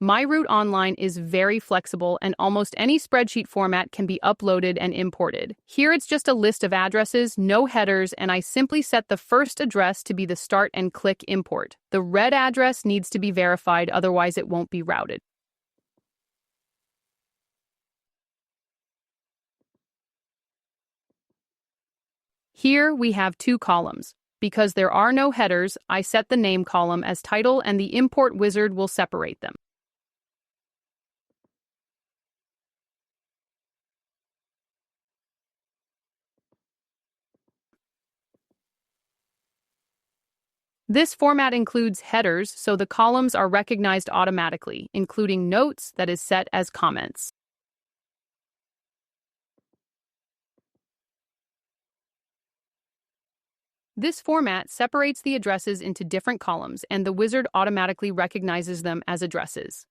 MyRouteOnline is very flexible and almost any spreadsheet format can be uploaded and imported. Here it's just a list of addresses, no headers, and I simply set the first address to be the start and click import. The red address needs to be verified, otherwise it won't be routed. Here we have two columns. Because there are no headers, I set the name column as title and the import wizard will separate them. This format includes headers, so the columns are recognized automatically, including notes that is set as comments. This format separates the addresses into different columns, and the wizard automatically recognizes them as addresses.